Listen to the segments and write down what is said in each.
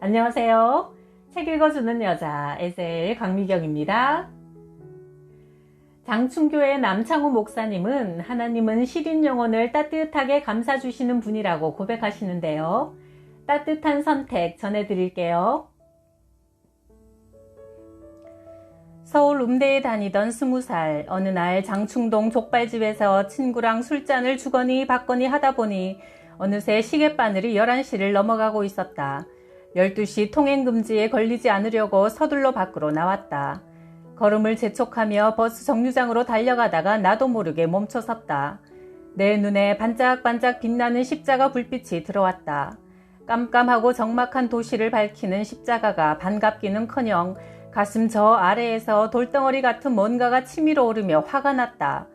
안녕하세요. 책 읽어주는 여자 에셀 강미경입니다. 장충교회 남창우 목사님은 하나님은 시린 영혼을 따뜻하게 감싸주시는 분이라고 고백하시는데요. 따뜻한 선택 전해드릴게요. 서울 음대에 다니던 20살 어느 날 장충동 족발집에서 친구랑 술잔을 주거니 받거니 하다 보니 어느새 시계바늘이 11시를 넘어가고 있었다. 12시 통행금지에 걸리지 않으려고 서둘러 밖으로 나왔다. 걸음을 재촉하며 버스 정류장으로 달려가다가 나도 모르게 멈춰섰다. 내 눈에 반짝반짝 빛나는 십자가 불빛이 들어왔다. 깜깜하고 적막한 도시를 밝히는 십자가가 반갑기는커녕 가슴 저 아래에서 돌덩어리 같은 뭔가가 치밀어 오르며 화가 났다.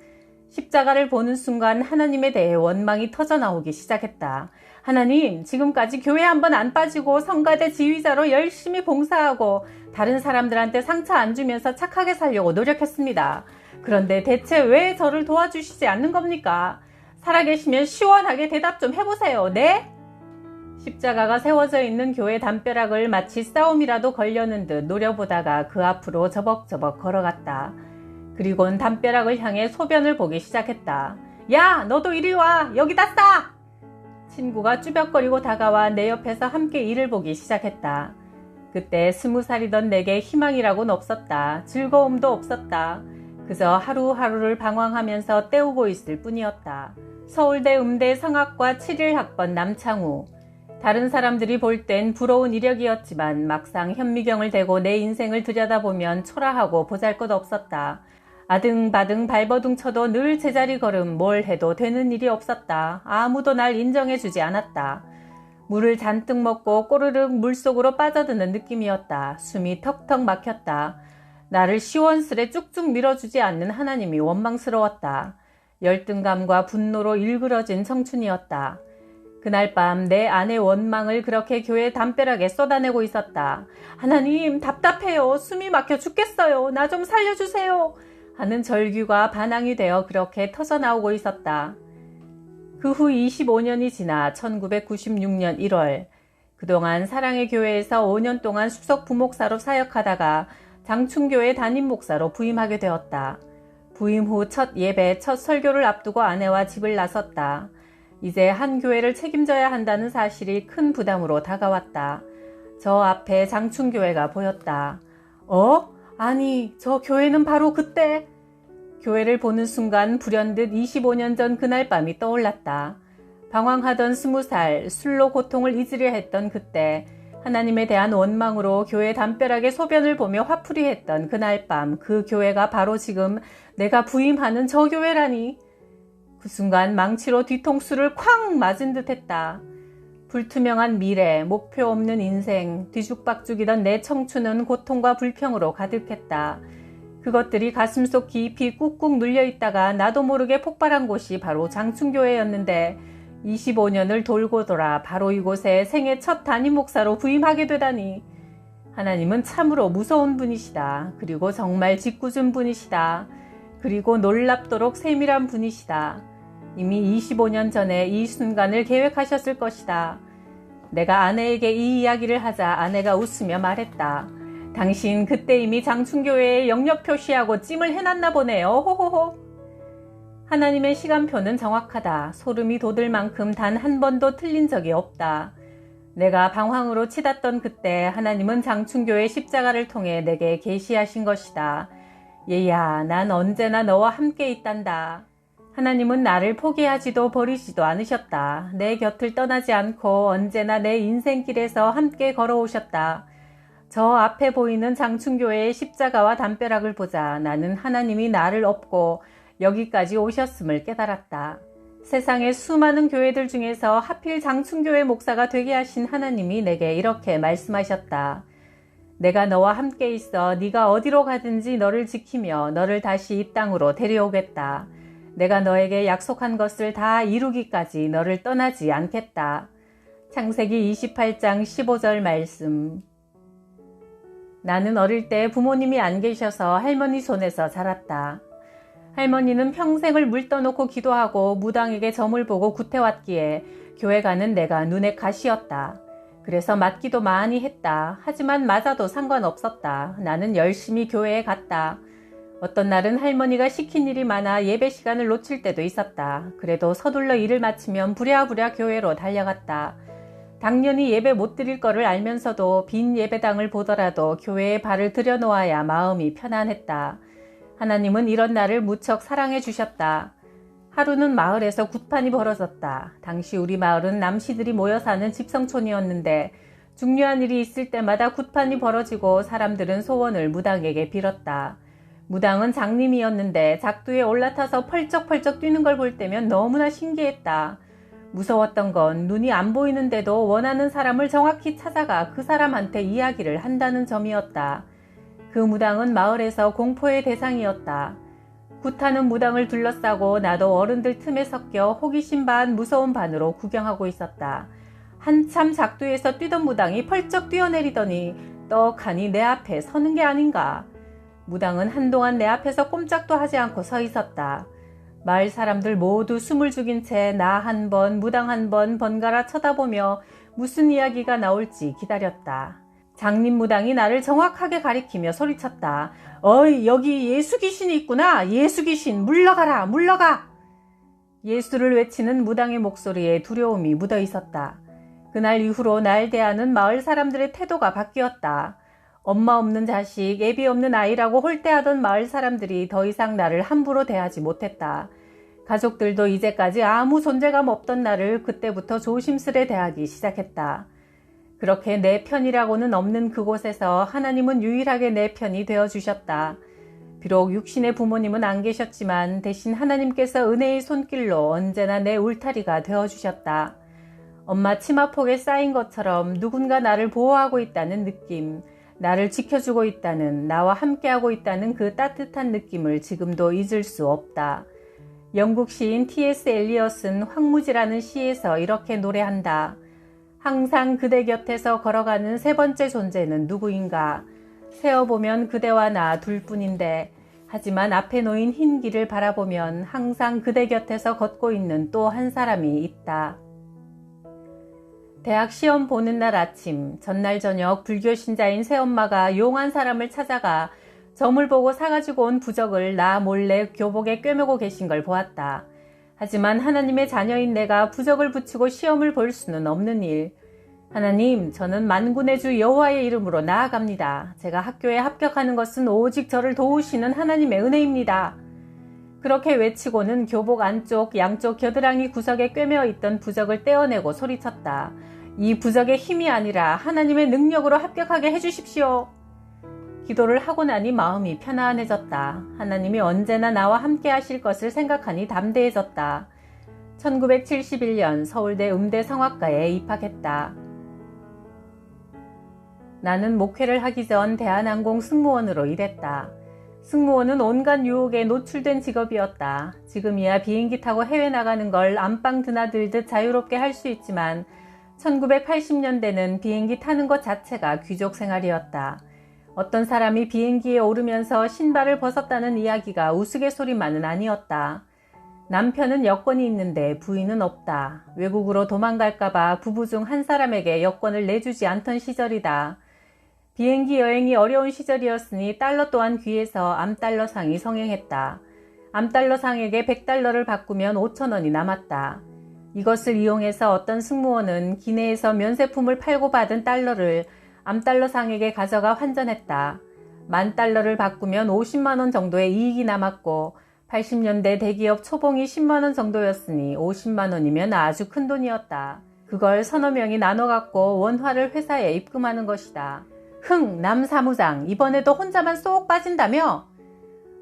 십자가를 보는 순간 하나님에 대해 원망이 터져나오기 시작했다. 하나님, 지금까지 교회 한번 안 빠지고 성가대 지휘자로 열심히 봉사하고 다른 사람들한테 상처 안 주면서 착하게 살려고 노력했습니다. 그런데 대체 왜 저를 도와주시지 않는 겁니까? 살아계시면 시원하게 대답 좀 해보세요. 네? 십자가가 세워져 있는 교회 담벼락을 마치 싸움이라도 걸려는 듯 노려보다가 그 앞으로 저벅저벅 걸어갔다. 그리곤 담벼락을 향해 소변을 보기 시작했다. 야, 너도 이리 와! 여기다 싸! 친구가 쭈뼛거리고 다가와 내 옆에서 함께 이를 보기 시작했다. 그때 20살이던 내게 희망이라고는 없었다. 즐거움도 없었다. 그저 하루하루를 방황하면서 때우고 있을 뿐이었다. 서울대 음대 성악과 7일 학번 남창우. 다른 사람들이 볼 땐 부러운 이력이었지만 막상 현미경을 대고 내 인생을 들여다보면 초라하고 보잘것없었다. 아등바등 발버둥 쳐도 늘 제자리 걸음 뭘 해도 되는 일이 없었다. 아무도 날 인정해주지 않았다. 물을 잔뜩 먹고 꼬르륵 물속으로 빠져드는 느낌이었다. 숨이 턱턱 막혔다. 나를 시원스레 쭉쭉 밀어주지 않는 하나님이 원망스러웠다. 열등감과 분노로 일그러진 청춘이었다. 그날 밤 내 안의 원망을 그렇게 교회 담벼락에 쏟아내고 있었다. 하나님, 답답해요. 숨이 막혀 죽겠어요. 나 좀 살려주세요. 하는 절규가 반항이 되어 그렇게 터져나오고 있었다. 그 후 25년이 지나 1996년 1월, 그동안 사랑의 교회에서 5년 동안 수석 부목사로 사역하다가 장충교회 담임 목사로 부임하게 되었다. 부임 후 첫 예배, 첫 설교를 앞두고 아내와 집을 나섰다. 이제 한 교회를 책임져야 한다는 사실이 큰 부담으로 다가왔다. 저 앞에 장충교회가 보였다. 아니, 저 교회는 바로 그때. 교회를 보는 순간 불현듯 25년 전 그날 밤이 떠올랐다. 방황하던 20살, 술로 고통을 잊으려 했던 그때, 하나님에 대한 원망으로 교회 담벼락에 소변을 보며 화풀이했던 그날 밤, 그 교회가 바로 지금 내가 부임하는 저 교회라니. 그 순간 망치로 뒤통수를 쾅 맞은 듯 했다. 불투명한 미래, 목표 없는 인생, 뒤죽박죽이던 내 청춘은 고통과 불평으로 가득했다. 그것들이 가슴속 깊이 꾹꾹 눌려있다가 나도 모르게 폭발한 곳이 바로 장충교회였는데 25년을 돌고 돌아 바로 이곳에 생애 첫 담임 목사로 부임하게 되다니. 하나님은 참으로 무서운 분이시다. 그리고 정말 짓궂은 분이시다. 그리고 놀랍도록 세밀한 분이시다. 이미 25년 전에 이 순간을 계획하셨을 것이다. 내가 아내에게 이 이야기를 하자 아내가 웃으며 말했다. 당신 그때 이미 장충교회에 영역 표시하고 찜을 해놨나 보네요. 호호호. 하나님의 시간표는 정확하다. 소름이 돋을 만큼 단 한 번도 틀린 적이 없다. 내가 방황으로 치닫던 그때 하나님은 장충교회 십자가를 통해 내게 계시하신 것이다. 얘야, 난 언제나 너와 함께 있단다. 하나님은 나를 포기하지도 버리지도 않으셨다. 내 곁을 떠나지 않고 언제나 내 인생길에서 함께 걸어오셨다. 저 앞에 보이는 장충교회의 십자가와 담벼락을 보자 나는 하나님이 나를 업고 여기까지 오셨음을 깨달았다. 세상의 수많은 교회들 중에서 하필 장충교회 목사가 되게 하신 하나님이 내게 이렇게 말씀하셨다. 내가 너와 함께 있어 네가 어디로 가든지 너를 지키며 너를 다시 이 땅으로 데려오겠다. 내가 너에게 약속한 것을 다 이루기까지 너를 떠나지 않겠다. 창세기 28장 15절 말씀. 나는 어릴 때 부모님이 안 계셔서 할머니 손에서 자랐다. 할머니는 평생을 물 떠놓고 기도하고 무당에게 점을 보고 구태왔기에 교회 가는 내가 눈에 가시였다. 그래서 맞기도 많이 했다. 하지만 맞아도 상관없었다. 나는 열심히 교회에 갔다. 어떤 날은 할머니가 시킨 일이 많아 예배 시간을 놓칠 때도 있었다. 그래도 서둘러 일을 마치면 부랴부랴 교회로 달려갔다. 당연히 예배 못 드릴 거를 알면서도 빈 예배당을 보더라도 교회에 발을 들여놓아야 마음이 편안했다. 하나님은 이런 나를 무척 사랑해 주셨다. 하루는 마을에서 굿판이 벌어졌다. 당시 우리 마을은 남씨들이 모여 사는 집성촌이었는데 중요한 일이 있을 때마다 굿판이 벌어지고 사람들은 소원을 무당에게 빌었다. 무당은 장님이었는데 작두에 올라타서 펄쩍펄쩍 뛰는 걸 볼 때면 너무나 신기했다. 무서웠던 건 눈이 안 보이는데도 원하는 사람을 정확히 찾아가 그 사람한테 이야기를 한다는 점이었다. 그 무당은 마을에서 공포의 대상이었다. 굿하는 무당을 둘러싸고 나도 어른들 틈에 섞여 호기심 반 무서운 반으로 구경하고 있었다. 한참 작두에서 뛰던 무당이 펄쩍 뛰어내리더니 떡하니 내 앞에 서는 게 아닌가. 무당은 한동안 내 앞에서 꼼짝도 하지 않고 서 있었다. 마을 사람들 모두 숨을 죽인 채 나 한 번, 무당 한 번 번갈아 쳐다보며 무슨 이야기가 나올지 기다렸다. 장님 무당이 나를 정확하게 가리키며 소리쳤다. 어이, 여기 예수 귀신이 있구나. 예수 귀신, 물러가라, 물러가. 예수를 외치는 무당의 목소리에 두려움이 묻어 있었다. 그날 이후로 날 대하는 마을 사람들의 태도가 바뀌었다. 엄마 없는 자식, 애비 없는 아이라고 홀대하던 마을 사람들이 더 이상 나를 함부로 대하지 못했다. 가족들도 이제까지 아무 존재감 없던 나를 그때부터 조심스레 대하기 시작했다. 그렇게 내 편이라고는 없는 그곳에서 하나님은 유일하게 내 편이 되어주셨다. 비록 육신의 부모님은 안 계셨지만 대신 하나님께서 은혜의 손길로 언제나 내 울타리가 되어주셨다. 엄마 치마폭에 쌓인 것처럼 누군가 나를 보호하고 있다는 느낌, 나를 지켜주고 있다는, 나와 함께하고 있다는 그 따뜻한 느낌을 지금도 잊을 수 없다. 영국 시인 T.S. 엘리엇은 황무지라는 시에서 이렇게 노래한다. 항상 그대 곁에서 걸어가는 세 번째 존재는 누구인가? 세어보면 그대와 나 둘뿐인데 하지만 앞에 놓인 흰 길을 바라보면 항상 그대 곁에서 걷고 있는 또 한 사람이 있다. 대학 시험 보는 날 아침, 전날 저녁 불교 신자인 새엄마가 용한 사람을 찾아가 점을 보고 사가지고 온 부적을 나 몰래 교복에 꿰매고 계신 걸 보았다. 하지만 하나님의 자녀인 내가 부적을 붙이고 시험을 볼 수는 없는 일. 하나님, 저는 만군의 주 여호와의 이름으로 나아갑니다. 제가 학교에 합격하는 것은 오직 저를 도우시는 하나님의 은혜입니다. 그렇게 외치고는 교복 안쪽 양쪽 겨드랑이 구석에 꿰매어 있던 부적을 떼어내고 소리쳤다. 이 부적의 힘이 아니라 하나님의 능력으로 합격하게 해주십시오. 기도를 하고 나니 마음이 편안해졌다. 하나님이 언제나 나와 함께 하실 것을 생각하니 담대해졌다. 1971년 서울대 음대 성악과에 입학했다. 나는 목회를 하기 전 대한항공 승무원으로 일했다. 승무원은 온갖 유혹에 노출된 직업이었다. 지금이야 비행기 타고 해외 나가는 걸 안방 드나들듯 자유롭게 할 수 있지만 1980년대는 비행기 타는 것 자체가 귀족 생활이었다. 어떤 사람이 비행기에 오르면서 신발을 벗었다는 이야기가 우스갯소리만은 아니었다. 남편은 여권이 있는데 부인은 없다. 외국으로 도망갈까봐 부부 중 한 사람에게 여권을 내주지 않던 시절이다. 비행기 여행이 어려운 시절이었으니 달러 또한 귀해서 암달러상이 성행했다. 암달러상에게 100달러를 바꾸면 5,000원이 남았다. 이것을 이용해서 어떤 승무원은 기내에서 면세품을 팔고 받은 달러를 암달러상에게 가져가 환전했다. 10,000달러를 바꾸면 50만원 정도의 이익이 남았고 80년대 대기업 초봉이 10만원 정도였으니 50만원이면 아주 큰 돈이었다. 그걸 서너 명이 나눠 갖고 원화를 회사에 입금하는 것이다. 흥, 남 사무장, 이번에도 혼자만 쏙 빠진다며?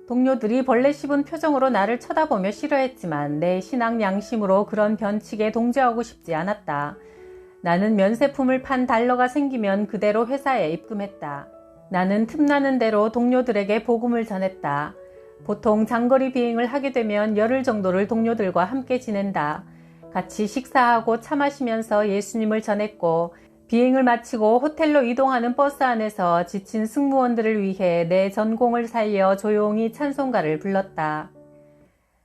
동료들이 벌레 씹은 표정으로 나를 쳐다보며 싫어했지만 내 신앙 양심으로 그런 변칙에 동조하고 싶지 않았다. 나는 면세품을 판 달러가 생기면 그대로 회사에 입금했다. 나는 틈나는 대로 동료들에게 복음을 전했다. 보통 장거리 비행을 하게 되면 열흘 정도를 동료들과 함께 지낸다. 같이 식사하고 차 마시면서 예수님을 전했고 비행을 마치고 호텔로 이동하는 버스 안에서 지친 승무원들을 위해 내 전공을 살려 조용히 찬송가를 불렀다.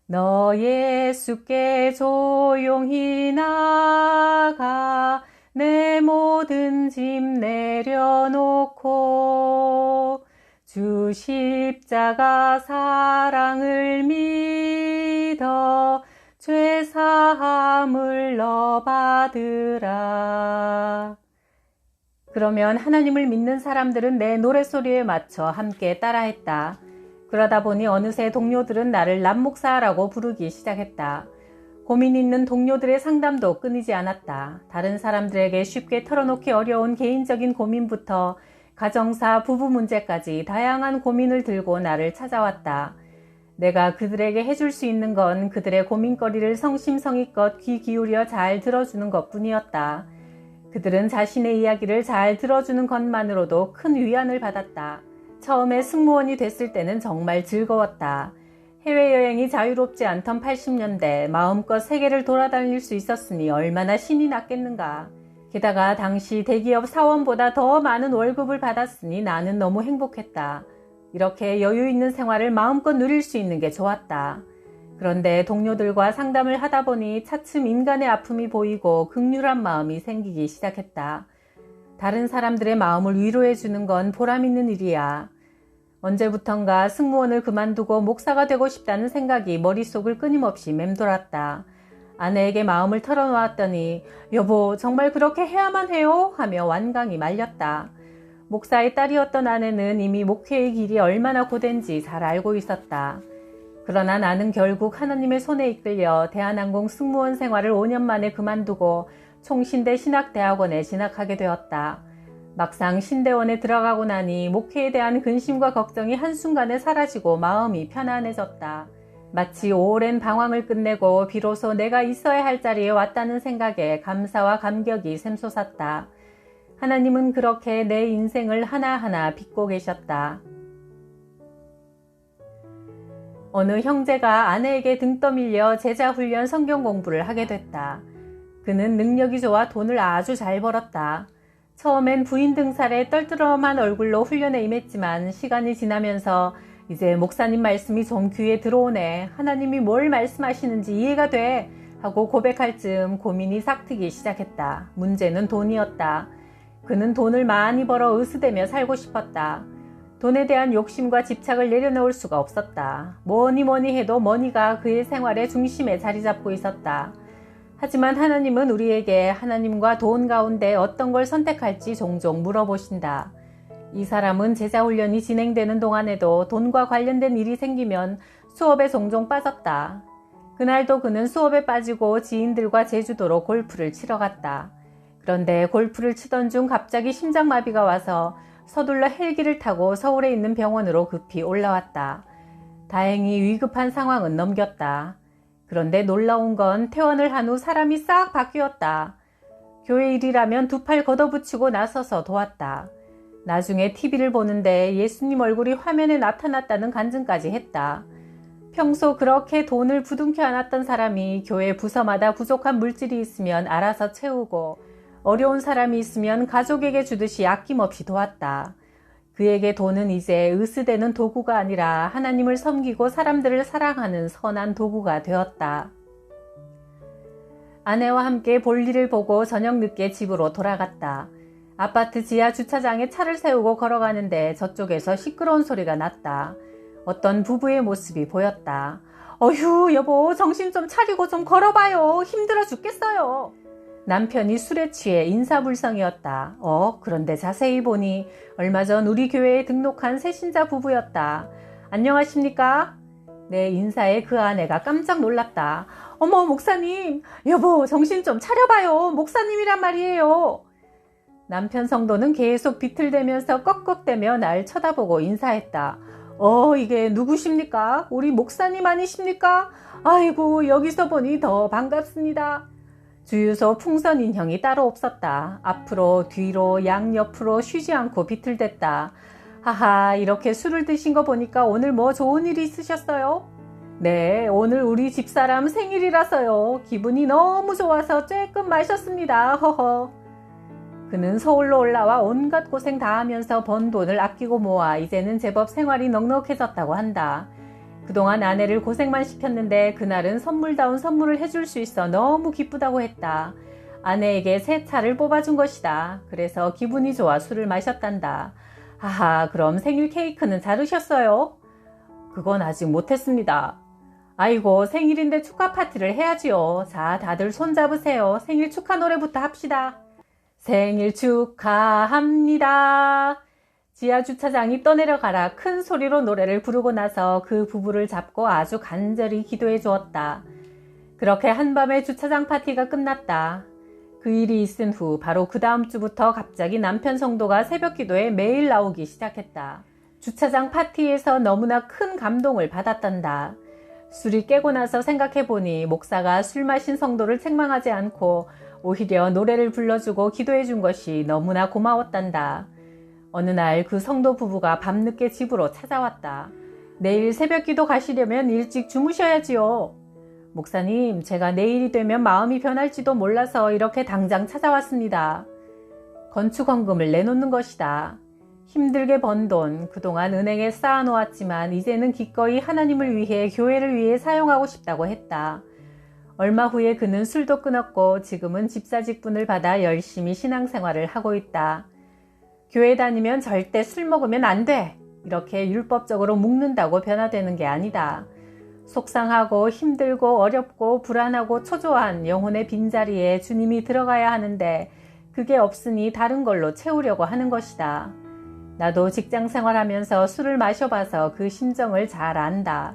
너 예수께 조용히 나가 내 모든 짐 내려놓고 주 십자가 사랑을 믿어 죄 사함을 너 받으라. 그러면 하나님을 믿는 사람들은 내 노랫소리에 맞춰 함께 따라했다. 그러다 보니 어느새 동료들은 나를 남목사라고 부르기 시작했다. 고민 있는 동료들의 상담도 끊이지 않았다. 다른 사람들에게 쉽게 털어놓기 어려운 개인적인 고민부터 가정사, 부부 문제까지 다양한 고민을 들고 나를 찾아왔다. 내가 그들에게 해줄 수 있는 건 그들의 고민거리를 성심성의껏 귀 기울여 잘 들어주는 것뿐이었다. 그들은 자신의 이야기를 잘 들어주는 것만으로도 큰 위안을 받았다. 처음에 승무원이 됐을 때는 정말 즐거웠다. 해외여행이 자유롭지 않던 80년대 마음껏 세계를 돌아다닐 수 있었으니 얼마나 신이 났겠는가. 게다가 당시 대기업 사원보다 더 많은 월급을 받았으니 나는 너무 행복했다. 이렇게 여유 있는 생활을 마음껏 누릴 수 있는 게 좋았다. 그런데 동료들과 상담을 하다 보니 차츰 인간의 아픔이 보이고 극률한 마음이 생기기 시작했다. 다른 사람들의 마음을 위로해 주는 건 보람 있는 일이야. 언제부턴가 승무원을 그만두고 목사가 되고 싶다는 생각이 머릿속을 끊임없이 맴돌았다. 아내에게 마음을 털어놓았더니 여보 정말 그렇게 해야만 해요? 하며 완강히 말렸다. 목사의 딸이었던 아내는 이미 목회의 길이 얼마나 고된지 잘 알고 있었다. 그러나 나는 결국 하나님의 손에 이끌려 대한항공 승무원 생활을 5년 만에 그만두고 총신대 신학대학원에 진학하게 되었다. 막상 신대원에 들어가고 나니 목회에 대한 근심과 걱정이 한순간에 사라지고 마음이 편안해졌다. 마치 오랜 방황을 끝내고 비로소 내가 있어야 할 자리에 왔다는 생각에 감사와 감격이 샘솟았다. 하나님은 그렇게 내 인생을 하나하나 빚고 계셨다. 어느 형제가 아내에게 등 떠밀려 제자훈련 성경 공부를 하게 됐다. 그는 능력이 좋아 돈을 아주 잘 벌었다. 처음엔 부인 등살에 떨떠름한 얼굴로 훈련에 임했지만 시간이 지나면서 이제 목사님 말씀이 좀 귀에 들어오네. 하나님이 뭘 말씀하시는지 이해가 돼. 하고 고백할 즈음 고민이 삭트기 시작했다. 문제는 돈이었다. 그는 돈을 많이 벌어 으스대며 살고 싶었다. 돈에 대한 욕심과 집착을 내려놓을 수가 없었다. 뭐니 해도 머니가 그의 생활의 중심에 자리 잡고 있었다. 하지만 하나님은 우리에게 하나님과 돈 가운데 어떤 걸 선택할지 종종 물어보신다. 이 사람은 제자훈련이 진행되는 동안에도 돈과 관련된 일이 생기면 수업에 종종 빠졌다. 그날도 그는 수업에 빠지고 지인들과 제주도로 골프를 치러 갔다. 그런데 골프를 치던 중 갑자기 심장마비가 와서 서둘러 헬기를 타고 서울에 있는 병원으로 급히 올라왔다. 다행히 위급한 상황은 넘겼다. 그런데 놀라운 건 퇴원을 한 후 사람이 싹 바뀌었다. 교회 일이라면 두 팔 걷어붙이고 나서서 도왔다. 나중에 TV를 보는데 예수님 얼굴이 화면에 나타났다는 간증까지 했다. 평소 그렇게 돈을 부둥켜 안았던 사람이 교회 부서마다 부족한 물질이 있으면 알아서 채우고 어려운 사람이 있으면 가족에게 주듯이 아낌없이 도왔다. 그에게 돈은 이제 으스대는 도구가 아니라 하나님을 섬기고 사람들을 사랑하는 선한 도구가 되었다. 아내와 함께 볼일을 보고 저녁 늦게 집으로 돌아갔다. 아파트 지하 주차장에 차를 세우고 걸어가는데 저쪽에서 시끄러운 소리가 났다. 어떤 부부의 모습이 보였다. 어휴 여보 정신 좀 차리고 좀 걸어봐요. 힘들어 죽겠어요. 남편이 술에 취해 인사불성이었다. 그런데 자세히 보니 얼마 전 우리 교회에 등록한 새신자 부부였다. 안녕하십니까? 내 인사에 그 아내가 깜짝 놀랐다. 어머 목사님, 여보 정신 좀 차려봐요. 목사님이란 말이에요. 남편 성도는 계속 비틀대면서 꺽꺽대며 날 쳐다보고 인사했다. 이게 누구십니까? 우리 목사님 아니십니까? 아이고 여기서 보니 더 반갑습니다. 주유소 풍선 인형이 따로 없었다. 앞으로 뒤로 양옆으로 쉬지 않고 비틀댔다. 하하 이렇게 술을 드신 거 보니까 오늘 뭐 좋은 일이 있으셨어요? 네 오늘 우리 집사람 생일이라서요. 기분이 너무 좋아서 쬐끔 마셨습니다. 허허. 그는 서울로 올라와 온갖 고생 다 하면서 번 돈을 아끼고 모아 이제는 제법 생활이 넉넉해졌다고 한다. 그동안 아내를 고생만 시켰는데 그날은 선물다운 선물을 해줄 수 있어 너무 기쁘다고 했다. 아내에게 새 차를 뽑아준 것이다. 그래서 기분이 좋아 술을 마셨단다. 하하, 그럼 생일 케이크는 자르셨어요? 그건 아직 못했습니다. 아이고, 생일인데 축하 파티를 해야지요. 자, 다들 손 잡으세요. 생일 축하 노래부터 합시다. 생일 축하합니다. 지하 주차장이 떠내려가라 큰 소리로 노래를 부르고 나서 그 부부를 잡고 아주 간절히 기도해 주었다. 그렇게 한밤에 주차장 파티가 끝났다. 그 일이 있은 후 바로 그 다음 주부터 갑자기 남편 성도가 새벽 기도에 매일 나오기 시작했다. 주차장 파티에서 너무나 큰 감동을 받았단다. 술이 깨고 나서 생각해보니 목사가 술 마신 성도를 책망하지 않고 오히려 노래를 불러주고 기도해 준 것이 너무나 고마웠단다. 어느 날 그 성도 부부가 밤늦게 집으로 찾아왔다. 내일 새벽 기도 가시려면 일찍 주무셔야지요. 목사님, 제가 내일이 되면 마음이 변할지도 몰라서 이렇게 당장 찾아왔습니다. 건축헌금을 내놓는 것이다. 힘들게 번 돈, 그동안 은행에 쌓아놓았지만 이제는 기꺼이 하나님을 위해, 교회를 위해 사용하고 싶다고 했다. 얼마 후에 그는 술도 끊었고 지금은 집사 직분을 받아 열심히 신앙생활을 하고 있다. 교회 다니면 절대 술 먹으면 안 돼. 이렇게 율법적으로 묵는다고 변화되는 게 아니다. 속상하고 힘들고 어렵고 불안하고 초조한 영혼의 빈자리에 주님이 들어가야 하는데 그게 없으니 다른 걸로 채우려고 하는 것이다. 나도 직장 생활하면서 술을 마셔봐서 그 심정을 잘 안다.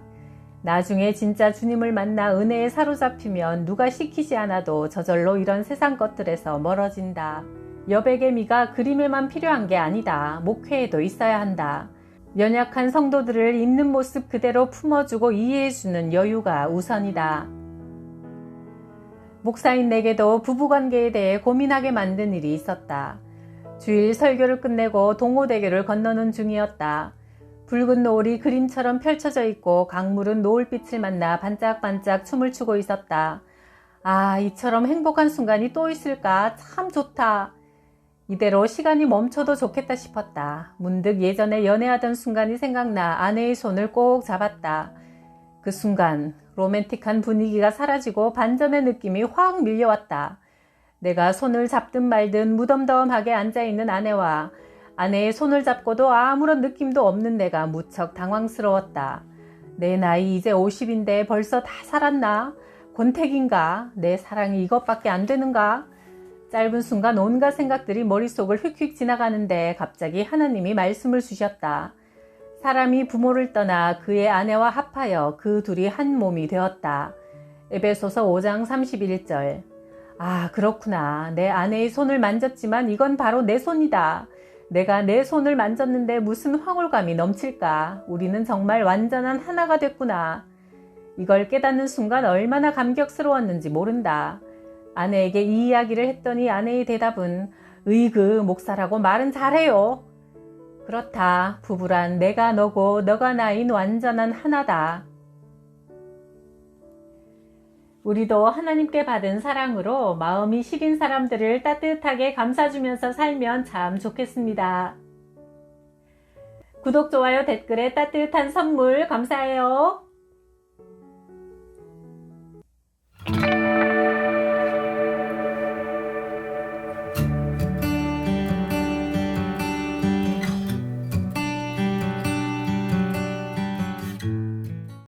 나중에 진짜 주님을 만나 은혜에 사로잡히면 누가 시키지 않아도 저절로 이런 세상 것들에서 멀어진다. 여백의 미가 그림에만 필요한 게 아니다. 목회에도 있어야 한다. 연약한 성도들을 있는 모습 그대로 품어주고 이해해주는 여유가 우선이다. 목사인 내게도 부부관계에 대해 고민하게 만든 일이 있었다. 주일 설교를 끝내고 동호대교를 건너는 중이었다. 붉은 노을이 그림처럼 펼쳐져 있고 강물은 노을빛을 만나 반짝반짝 춤을 추고 있었다. 아, 이처럼 행복한 순간이 또 있을까? 참 좋다. 이대로 시간이 멈춰도 좋겠다 싶었다. 문득 예전에 연애하던 순간이 생각나 아내의 손을 꼭 잡았다. 그 순간 로맨틱한 분위기가 사라지고 반전의 느낌이 확 밀려왔다. 내가 손을 잡든 말든 무덤덤하게 앉아있는 아내와 아내의 손을 잡고도 아무런 느낌도 없는 내가 무척 당황스러웠다. 내 나이 이제 50인데 벌써 다 살았나? 권태기인가? 내 사랑이 이것밖에 안 되는가? 짧은 순간 온갖 생각들이 머릿속을 휙휙 지나가는데 갑자기 하나님이 말씀을 주셨다. 사람이 부모를 떠나 그의 아내와 합하여 그 둘이 한 몸이 되었다. 에베소서 5장 31절. 아, 그렇구나. 내 아내의 손을 만졌지만 이건 바로 내 손이다. 내가 내 손을 만졌는데 무슨 황홀감이 넘칠까. 우리는 정말 완전한 하나가 됐구나. 이걸 깨닫는 순간 얼마나 감격스러웠는지 모른다. 아내에게 이 이야기를 했더니 아내의 대답은 으이그 목사라고 말은 잘해요. 그렇다. 부부란 내가 너고 너가 나인 완전한 하나다. 우리도 하나님께 받은 사랑으로 마음이 시린 사람들을 따뜻하게 감싸주면서 살면 참 좋겠습니다. 구독, 좋아요, 댓글에 따뜻한 선물 감사해요.